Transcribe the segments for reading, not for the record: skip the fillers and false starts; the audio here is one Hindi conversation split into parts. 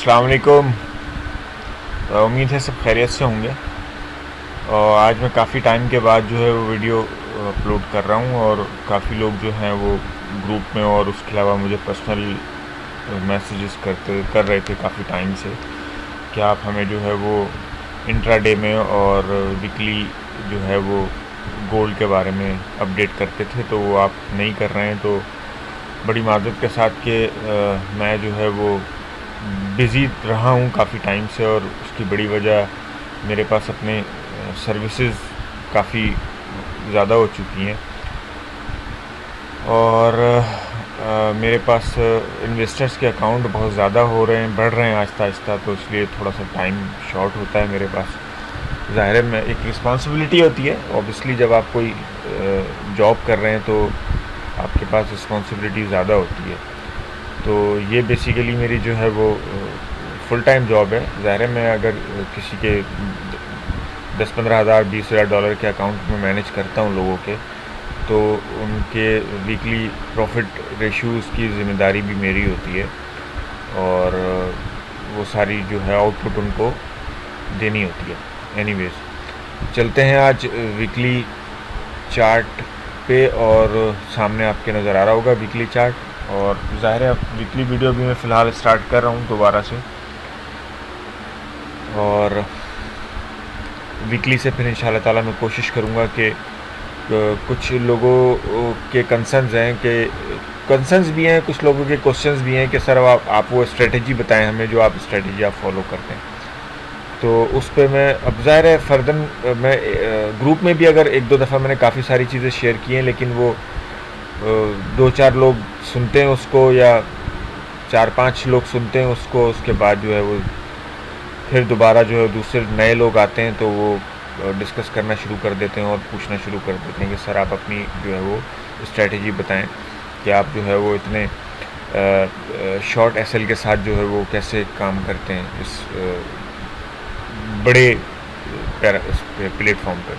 अस्सलाम वालेकुम। उम्मीद है सब खैरियत से होंगे। और आज मैं काफ़ी टाइम के बाद जो है वो वीडियो अपलोड कर रहा हूँ और काफ़ी लोग जो हैं वो ग्रुप में और उसके अलावा मुझे पर्सनल मैसेजेस कर रहे थे काफ़ी टाइम से कि आप हमें जो है वो इंट्राडे में और वीकली जो है वो गोल्ड के बारे में अपडेट करते थे, तो वो आप नहीं कर रहे हैं। तो बड़ी माज़रत के साथ कि मैं जो है वो बिज़ी रहा हूँ काफ़ी टाइम से, और उसकी बड़ी वजह मेरे पास अपने सर्विसेज काफ़ी ज़्यादा हो चुकी हैं और मेरे पास इन्वेस्टर्स के अकाउंट बहुत ज़्यादा हो रहे हैं, बढ़ रहे हैं आहिस्ता आहिस्ता, तो इसलिए थोड़ा सा टाइम शॉर्ट होता है मेरे पास। ज़ाहिर है मैं एक रिस्पॉन्सिबिलिटी होती है ऑब्वियसली, जब आप कोई जॉब कर रहे हैं तो आपके पास रिस्पॉन्सिबिलिटी ज़्यादा होती है। तो ये बेसिकली मेरी जो है वो फुल टाइम जॉब है। ज़ाहिर है मैं अगर किसी के 10-15 हज़ार $20,000 के अकाउंट में मैनेज करता हूँ लोगों के, तो उनके वीकली प्रॉफिट रेशियोज़ की ज़िम्मेदारी भी मेरी होती है और वो सारी जो है आउटपुट उनको देनी होती है। एनीवेज़ चलते हैं आज वीकली चार्ट पे, और सामने आपके नज़र आ रहा होगा वीकली चार्ट। और ज़ाहिर है वीकली वीडियो भी मैं फ़िलहाल स्टार्ट कर रहा हूँ दोबारा से, और वीकली से फिर इंशाल्लाह ताला मैं कोशिश करूँगा कि कुछ लोगों के कंसर्न्स हैं, कि कंसर्न्स भी हैं, कुछ लोगों के क्वेश्चंस भी हैं कि सर आप वो स्ट्रेटजी बताएं हमें जो आप स्ट्रेटजी आप फॉलो करते हैं। तो उस पर मैं अब ज़ाहिर है फ़र्दन मैं ग्रुप में भी अगर एक दो दफ़ा मैंने काफ़ी सारी चीज़ें शेयर की हैं, लेकिन वो 2-4 लोग सुनते हैं उसको, या 4-5 लोग सुनते हैं उसको, उसके बाद जो है वो फिर दोबारा जो है दूसरे नए लोग आते हैं तो वो डिस्कस करना शुरू कर देते हैं और पूछना शुरू कर देते हैं कि सर आप अपनी जो है वो स्ट्रेटजी बताएं कि आप जो है वो इतने शॉर्ट एसएल के साथ जो है वो कैसे काम करते हैं इस बड़े प्लेटफॉर्म पर।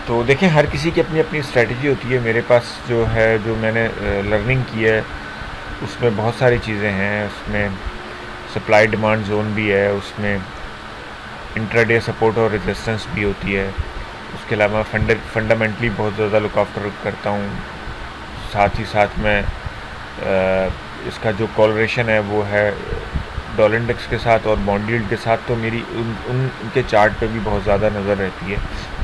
तो देखें हर किसी की अपनी अपनी स्ट्रेटजी होती है। मेरे पास जो है जो मैंने लर्निंग की है उसमें बहुत सारी चीज़ें हैं। उसमें सप्लाई डिमांड जोन भी है, उसमें इंट्राडे सपोर्ट और रेजिस्टेंस भी होती है। उसके अलावा फंडामेंटली बहुत ज़्यादा लुक आफ्टर करता हूँ। साथ ही साथ मैं इसका जो कॉलरेशन है वो है डॉलर इंडेक्स के साथ और बॉन्ड यील्ड के साथ, तो मेरी उनके चार्ट पे भी बहुत ज़्यादा नज़र रहती है।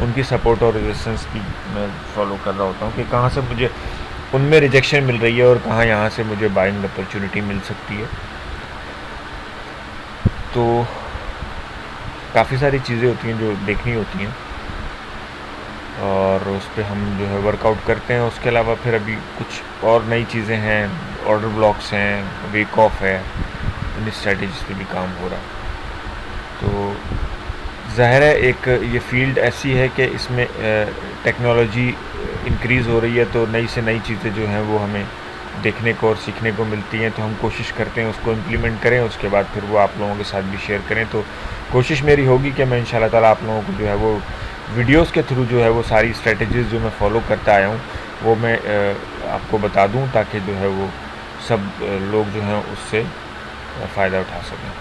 उनकी सपोर्ट और रेजिस्टेंस की मैं फॉलो कर रहा होता हूँ कि कहाँ से मुझे उनमें रिजेक्शन मिल रही है और कहाँ यहाँ से मुझे बाइंग अपॉर्चुनिटी मिल सकती है। तो काफ़ी सारी चीज़ें होती हैं जो देखनी होती हैं और उस पर हम जो है वर्कआउट करते हैं। उसके अलावा फिर अभी कुछ और नई चीज़ें हैं, ऑर्डर ब्लॉक्स हैं, वेक ऑफ है, इन स्ट्रेटजीज पे भी काम हो रहा है। तो ज़ाहिर है एक ये फील्ड ऐसी है कि इसमें टेक्नोलॉजी इंक्रीज़ हो रही है, तो नई से नई चीज़ें जो हैं वो हमें देखने को और सीखने को मिलती हैं, तो हम कोशिश करते हैं उसको इम्प्लीमेंट करें, उसके बाद फिर वो आप लोगों के साथ भी शेयर करें। तो कोशिश मेरी होगी कि मैं इंशाल्लाह ताला आप लोगों को जो है वो वीडियोस के थ्रू जो है वो सारी स्ट्रेटजीज़ जो मैं फ़ॉलो करता आया हूँ वो मैं आपको बता दूँ, ताकि जो है वो सब लोग जो हैं उससे फ़ायदा उठा सकें।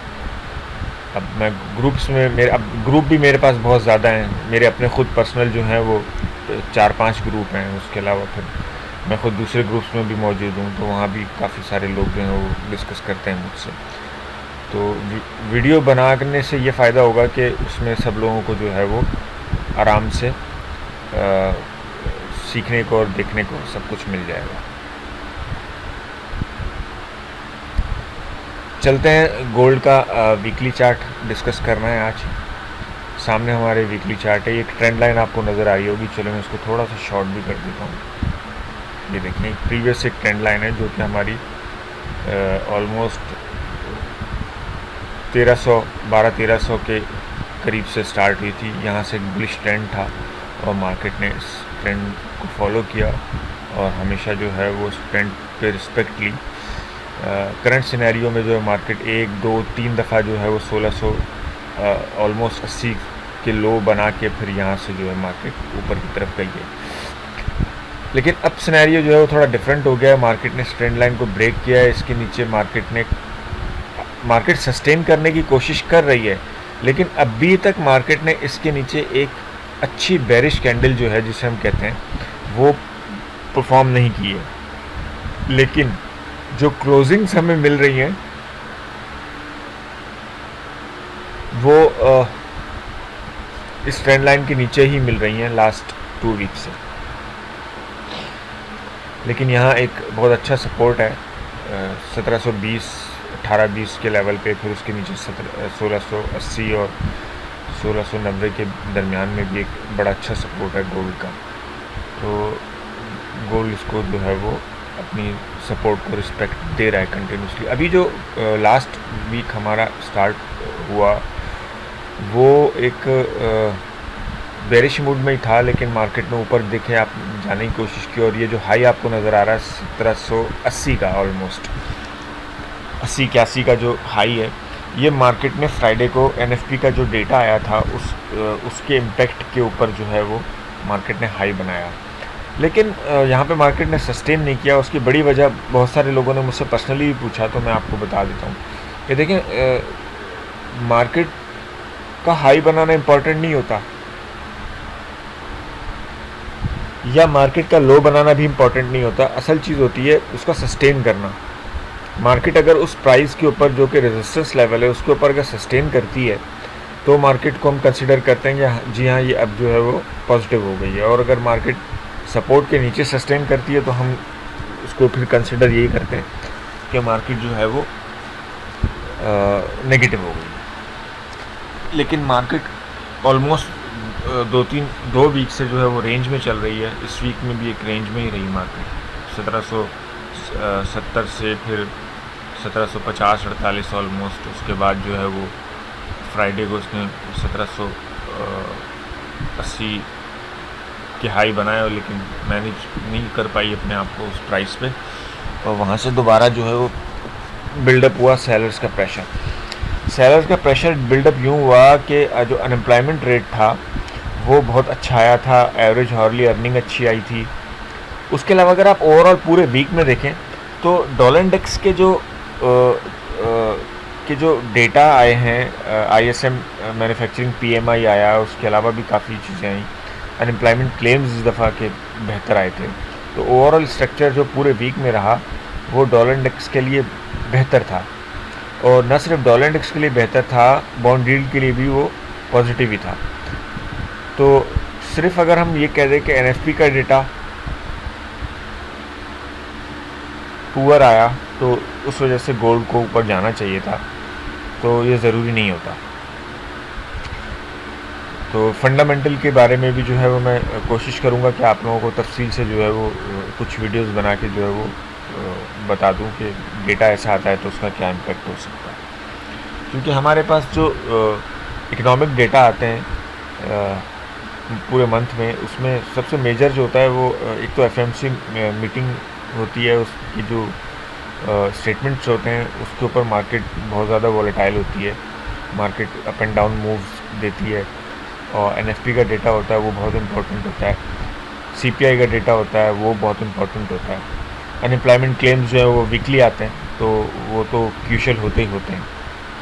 अब मैं ग्रुप्स में अब ग्रुप भी मेरे पास बहुत ज़्यादा हैं। मेरे अपने ख़ुद पर्सनल जो हैं वो 4-5 ग्रुप हैं। उसके अलावा फिर मैं ख़ुद दूसरे ग्रुप्स में भी मौजूद हूँ, तो वहाँ भी काफ़ी सारे लोग जो हैं वो डिस्कस करते हैं मुझसे। तो वीडियो बनाने से ये फ़ायदा होगा कि उसमें सब लोगों को जो है वो आराम से सीखने को और देखने को सब कुछ मिल जाएगा। चलते हैं गोल्ड का वीकली चार्ट डिस्कस करना है आज। सामने हमारे वीकली चार्ट है, एक ट्रेंड लाइन आपको नज़र आ रही होगी। चलो मैं इसको थोड़ा सा शॉर्ट भी कर देता हूँ। ये देखें प्रीवियस एक ट्रेंड लाइन है जो कि हमारी ऑलमोस्ट 1200 के करीब से स्टार्ट हुई थी। यहाँ से एक बुलिश ट्रेंड था और मार्केट ने इस ट्रेंड को फॉलो किया और हमेशा जो है वो इस ट्रेंड पे रिस्पेक्ट ली। करंट सिनेरियो में जो है मार्केट 1-2-3 दफ़ा जो है वो 1600 ऑलमोस्ट 80 के लो बना के फिर यहाँ से जो है मार्केट ऊपर की तरफ गई है। लेकिन अब सिनेरियो जो है वो थोड़ा डिफरेंट हो गया है। मार्केट ने इस ट्रेंड लाइन को ब्रेक किया है। इसके नीचे मार्केट ने मार्केट सस्टेन करने की कोशिश कर रही है, लेकिन अभी तक मार्केट ने इसके नीचे एक अच्छी बेरिश कैंडल जो है जिसे हम कहते हैं वो परफॉर्म नहीं की है। लेकिन जो क्लोजिंग्स हमें मिल रही हैं वो इस ट्रेंड लाइन के नीचे ही मिल रही हैं लास्ट 2 वीक से। लेकिन यहाँ एक बहुत अच्छा सपोर्ट है 1720 1820 के लेवल पे, फिर उसके नीचे 1680 और 1690 के दरमियान में भी एक बड़ा अच्छा सपोर्ट है गोल्ड का। तो गोल्ड इसको जो है वो अपनी सपोर्ट को रिस्पेक्ट दे रहा है कंटिन्यूसली। अभी जो लास्ट वीक हमारा स्टार्ट हुआ वो एक बेरिश मूड में ही था, लेकिन मार्केट ने ऊपर देखे आप जाने की कोशिश की, और ये जो हाई आपको नज़र आ रहा है 1780 का, ऑलमोस्ट 80-81 का जो हाई है, ये मार्केट ने फ्राइडे को एनएफपी का जो डेटा आया था उसके इम्पेक्ट के ऊपर जो है वो मार्केट ने हाई बनाया। लेकिन यहाँ पे मार्केट ने सस्टेन नहीं किया। उसकी बड़ी वजह बहुत सारे लोगों ने मुझसे पर्सनली भी पूछा, तो मैं आपको बता देता हूँ कि देखें मार्केट का हाई बनाना इम्पॉर्टेंट नहीं होता, या मार्केट का लो बनाना भी इम्पॉर्टेंट नहीं होता। असल चीज़ होती है उसका सस्टेन करना। मार्केट अगर उस प्राइस के ऊपर जो कि रेजिस्टेंस लेवल है उसके ऊपर अगर सस्टेन करती है तो मार्केट को हम कंसिडर करते हैं कि जी हाँ ये अब जो है वो पॉजिटिव हो गई है। और अगर मार्केट सपोर्ट के नीचे सस्टेन करती है तो हम उसको फिर कंसिडर यही करते हैं कि मार्केट जो है वो नेगेटिव हो गई है। लेकिन मार्केट ऑलमोस्ट 2 वीक से जो है वो रेंज में चल रही है। इस वीक में भी एक रेंज में ही रही मार्केट 1770 से फिर 1750-48 ऑलमोस्ट। उसके बाद जो है वो फ्राइडे को उसने 1780 के हाई बनाया, लेकिन मैनेज नहीं कर पाई अपने आप को उस प्राइस पे, और वहाँ से दोबारा जो है वो बिल्डअप हुआ सेलर्स का प्रेशर। सेलर्स का प्रेशर बिल्डअप यूँ हुआ कि जो अनएम्प्लॉयमेंट रेट था वो बहुत अच्छा आया था, एवरेज हॉर्ली अर्निंग अच्छी आई थी। उसके अलावा अगर आप ओवरऑल पूरे वीक में देखें तो डॉलर इंडेक्स के जो डेटा आए हैं, आईएसएम मैन्युफैक्चरिंग पीएमआई आया, उसके अलावा भी काफ़ी चीज़ें आई। अनएम्प्लॉयमेंट क्लेम्स इस दफ़ा के बेहतर आए थे। तो ओवरऑल स्ट्रक्चर जो पूरे वीक में रहा वो डॉलर इंडेक्स के लिए बेहतर था, और न सिर्फ डॉलर इंडेक्स के लिए बेहतर था, बॉन्ड यील्ड के लिए भी वो पॉजिटिव ही था। तो सिर्फ अगर हम ये कह दें कि एनएफपी का डेटा पुअर आया तो उस वजह से गोल्ड को ऊपर जाना चाहिए था, तो ये ज़रूरी नहीं होता। तो फंडामेंटल के बारे में भी जो है वो मैं कोशिश करूँगा कि आप लोगों को तफसील से जो है वो कुछ वीडियोस बना के जो है वो बता दूं कि डेटा ऐसा आता है तो उसका क्या इम्पेक्ट हो सकता है। क्योंकि हमारे पास जो इकोनॉमिक डेटा आते हैं पूरे मंथ में, उसमें सबसे मेजर जो होता है वो एक तो एफएमसी मीटिंग होती है, उसकी जो स्टेटमेंट्स होते हैं उसके ऊपर मार्केट बहुत ज़्यादा वॉलेटाइल होती है, market up and down moves देती है। और एनएफपी का डेटा होता है वो बहुत इम्पोर्टेंट होता है, सीपीआई का डेटा होता है वो बहुत इम्पोर्टेंट होता है। अनएम्प्लॉयमेंट क्लेम्स जो है वो वीकली आते हैं, तो वो तो क्रूशियल होते ही होते हैं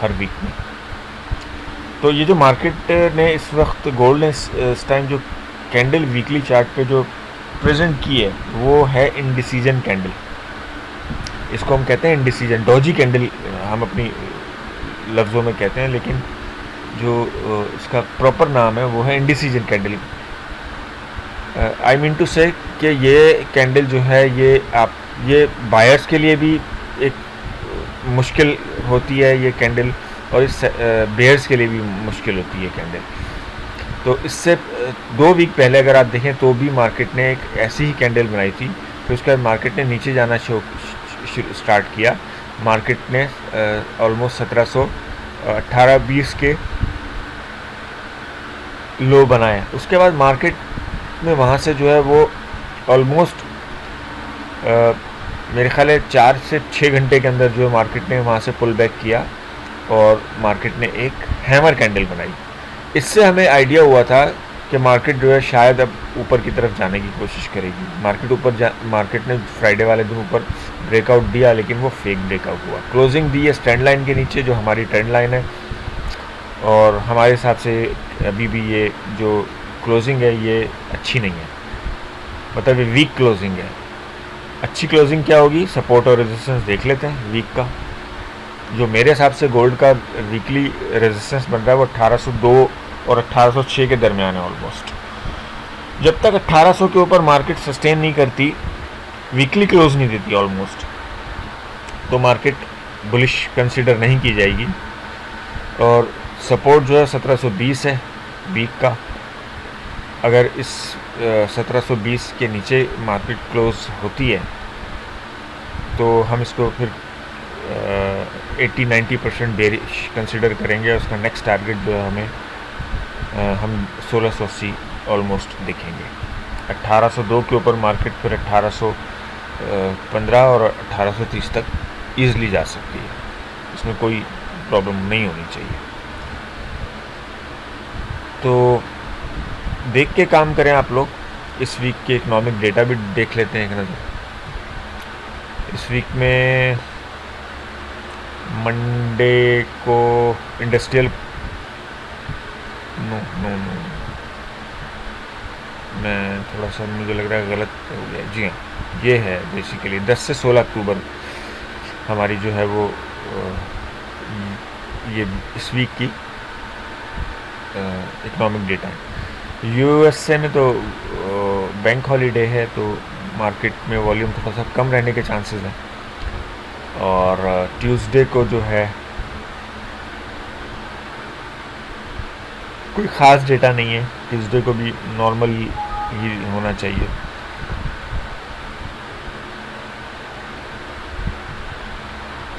हर वीक में। तो ये जो मार्केट ने इस वक्त गोल्ड ने इस टाइम जो कैंडल वीकली चार्ट पे जो प्रेजेंट की है वो है इंडिसीजन कैंडल। इसको हम कहते हैं इंडिसीजन, डॉजी कैंडल हम अपनी लफ्ज़ों में कहते हैं, लेकिन जो इसका प्रॉपर नाम है वो है indecision candle. I mean to say कि ये कैंडल जो है ये बायर्स के लिए भी एक मुश्किल होती है ये कैंडल, और इस बेयर्स के लिए भी मुश्किल होती है कैंडल। तो इससे 2 वीक पहले अगर आप देखें तो भी मार्केट ने एक ऐसी ही कैंडल बनाई थी, फिर उसके बाद मार्केट ने नीचे जाना स्टार्ट किया। मार्केट ने ऑलमोस्ट 1718-20 के लो बनाया। उसके बाद मार्केट में वहाँ से जो है वो ऑलमोस्ट मेरे ख्याल है 4 से 6 घंटे के अंदर जो मार्केट ने वहाँ से पुल बैक किया और मार्केट ने एक हैमर कैंडल बनाई। इससे हमें आइडिया हुआ था कि मार्केट जो है शायद अब ऊपर की तरफ जाने की कोशिश करेगी। मार्केट ने फ्राइडे वाले दिन ऊपर ब्रेकआउट दिया, लेकिन वो फेक ब्रेकआउट हुआ। क्लोजिंग दी है ट्रेंड लाइन के नीचे, जो हमारी ट्रेंड लाइन है, और हमारे हिसाब से अभी भी ये जो क्लोजिंग है ये अच्छी नहीं है, मतलब ये वीक क्लोजिंग है। अच्छी क्लोजिंग क्या होगी, सपोर्ट और रेजिस्टेंस देख लेते हैं वीक का। जो मेरे हिसाब से गोल्ड का वीकली रेजिस्टेंस बन रहा है वो 1802 और 1806 के दरमियान है ऑलमोस्ट। जब तक 1800 के ऊपर मार्केट सस्टेन नहीं करती, वीकली क्लोज नहीं देती ऑलमोस्ट, तो मार्केट बुलिश कंसिडर नहीं की जाएगी। और सपोर्ट जो है 1720 है वीक का। अगर इस 1720 के नीचे मार्केट क्लोज होती है तो हम इसको फिर 80-90% बेरिश कंसिडर करेंगे। उसका नेक्स्ट टारगेट जो है हम 1680 ऑलमोस्ट देखेंगे। 1802 के ऊपर मार्केट फिर 1815 और 1830 तक ईजिली जा सकती है, इसमें कोई प्रॉब्लम नहीं होनी चाहिए। तो देख के काम करें आप लोग। इस वीक के इकोनॉमिक डेटा भी देख लेते हैं एक नज़र। इस वीक में मंडे को इंडस्ट्रियल नो मैं थोड़ा सा मुझे लग रहा है गलत हो गया। जी हाँ, ये है बेसिकली 10 से 16 अक्टूबर हमारी जो है वो ये इस वीक की इकोनॉमिक डेटा है। यूएसए में तो बैंक हॉलीडे है, तो मार्केट में वॉल्यूम थोड़ा सा कम रहने के चांसेस हैं। और ट्यूसडे को जो है कोई ख़ास डेटा नहीं है, ट्यूसडे को भी नॉर्मल ही होना चाहिए।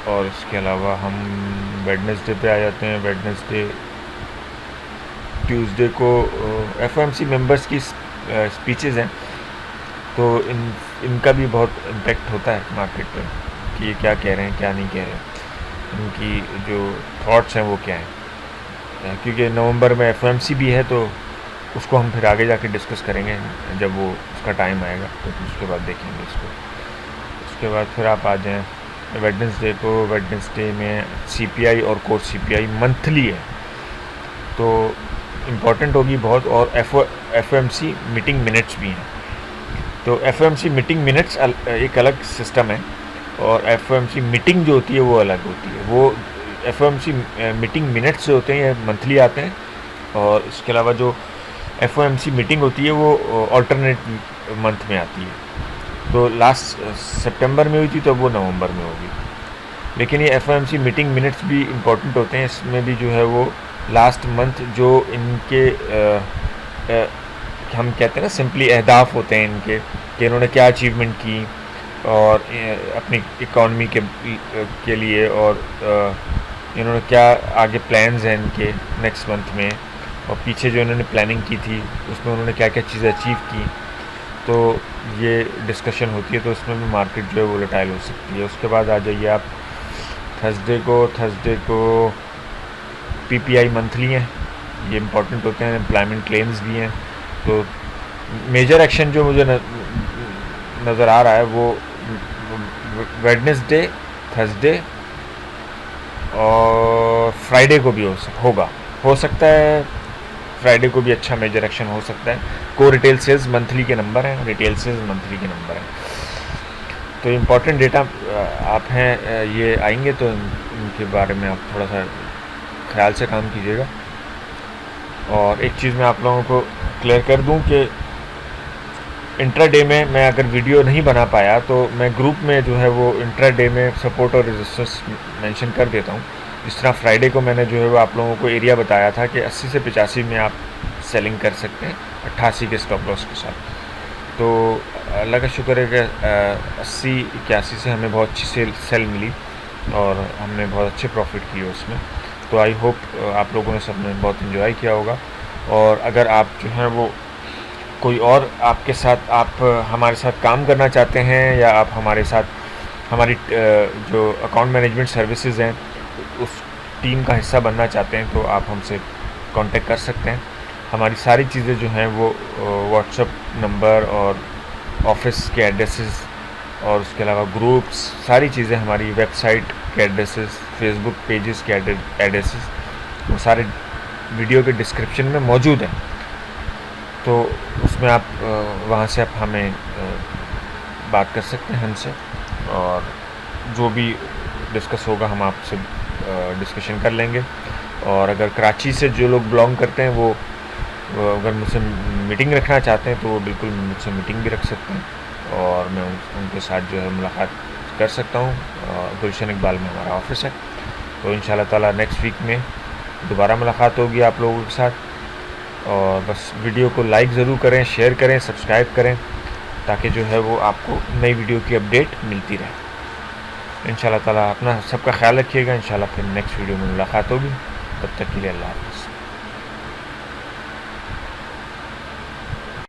और इसके अलावा हम वेडनेसडे पे आ जाते हैं। वेडनेसडे ट्यूसडे को एफओएमसी मेंबर्स की स्पीचेस हैं, तो इनका भी बहुत इम्पेक्ट होता है मार्केट पे कि ये क्या कह रहे हैं क्या नहीं कह रहे हैं, इनकी जो थॉट्स हैं वो क्या हैं। क्योंकि नवंबर में एफओएमसी भी है, तो उसको हम फिर आगे जाके डिस्कस करेंगे जब वो उसका टाइम आएगा, तो उसके बाद देखेंगे इसको। उसके बाद फिर आप आ जाएँ वेडनेसडे को। वेडनेसडे में सीपीआई और कोर सीपीआई मंथली है, तो इम्पॉर्टेंट होगी बहुत। और एफओएमसी मीटिंग मिनट्स भी हैं। तो एफओएमसी मीटिंग मिनट्स एक अलग सिस्टम है, और एफओएमसी मीटिंग जो होती है वो अलग होती है। वो एफओएमसी मीटिंग मिनट्स जो होते हैं ये मंथली आते हैं, और इसके अलावा जो एफओएमसी मीटिंग होती है वो ऑल्टरनेट मंथ में आती है। तो लास्ट सितंबर में हुई थी, तो वो नवंबर में होगी। लेकिन ये एफओएमसी मीटिंग मिनट्स भी इम्पोर्टेंट होते हैं। इसमें भी जो है वो लास्ट मंथ जो इनके हम कहते हैं ना सिंपली अहदाफ होते हैं इनके, कि इन्होंने क्या अचीवमेंट की और अपनी इकॉनमी के लिए, और इन्होंने क्या आगे प्लान्स हैं इनके नेक्स्ट मंथ में, और पीछे जो इन्होंने प्लानिंग की थी उसमें उन्होंने क्या क्या चीज़ें अचीव की। तो ये डिस्कशन होती है, तो उसमें भी मार्केट जो है वोलेटाइल हो सकती है। उसके बाद आ जाइए आप थर्सडे को पीपीआई मंथली हैं, ये इम्पोर्टेंट होते हैं। एम्प्लॉयमेंट क्लेम्स भी हैं। तो मेजर एक्शन जो मुझे नज़र आ रहा है वो वेडनेसडे, थर्सडे और फ्राइडे को भी हो सकता है। फ्राइडे को भी अच्छा मेजर एक्शन हो सकता है। को रिटेल सेल्स मंथली के नंबर हैं, रिटेल सेल्स मंथली के नंबर हैं। तो इम्पॉर्टेंट डेटा आप हैं ये आएंगे, तो इनके बारे में आप थोड़ा सा ख्याल से काम कीजिएगा। और एक चीज़ मैं आप लोगों को क्लियर कर दूं कि इंट्राडे में मैं अगर वीडियो नहीं बना पाया, तो मैं ग्रुप में जो है वो इंट्राडे में सपोर्ट और रेजिस्टेंस मेंशन कर देता हूं। इस तरह फ्राइडे को मैंने जो है वो आप लोगों को एरिया बताया था कि 80 से 85 में आप सेलिंग कर सकते हैं 88 के स्टॉप लॉस के साथ। तो अल्लाह का शुक्र है कि 80-81 से हमें बहुत अच्छी सेल मिली और हमने बहुत अच्छे प्रॉफिट किए उसमें। तो आई होप आप लोगों ने सबने बहुत इन्जॉय किया होगा। और अगर आप जो है वो कोई और आपके साथ आप हमारे साथ काम करना चाहते हैं, या आप हमारे साथ हमारी जो अकाउंट मैनेजमेंट सर्विसेज हैं उस टीम का हिस्सा बनना चाहते हैं, तो आप हमसे कांटेक्ट कर सकते हैं। हमारी सारी चीज़ें जो हैं वो व्हाट्सएप नंबर और ऑफिस के एड्रेसेस और उसके अलावा ग्रुप्स, सारी चीज़ें हमारी वेबसाइट के एड्रेसेस, फेसबुक पेजेस के एड्रेसेस वो सारे वीडियो के डिस्क्रिप्शन में मौजूद हैं। तो उसमें आप वहाँ से आप हमें बात कर सकते हैं हमसे, और जो भी डिस्कस होगा हम आपसे डिस्कशन कर लेंगे। और अगर कराची से जो लोग बिलोंग करते हैं वो अगर मुझसे मीटिंग रखना चाहते हैं तो वो बिल्कुल मुझसे मीटिंग भी रख सकते हैं, और मैं उनके साथ जो है मुलाकात कर सकता हूँ। गुलशन इकबाल में हमारा ऑफिस है। तो इंशाल्लाह ताला नेक्स्ट वीक में दोबारा मुलाकात होगी आप लोगों के साथ। और बस वीडियो को लाइक ज़रूर करें, शेयर करें, सब्सक्राइब करें, ताकि जो है वो आपको नई वीडियो की अपडेट मिलती रहे। इंशाल्लाह ताला अपना सबका ख्याल रखिएगा। इंशाल्लाह फिर नेक्स्ट वीडियो में मुलाकात होगी। तब तक के लिए अल्लाह हाफ़िज़।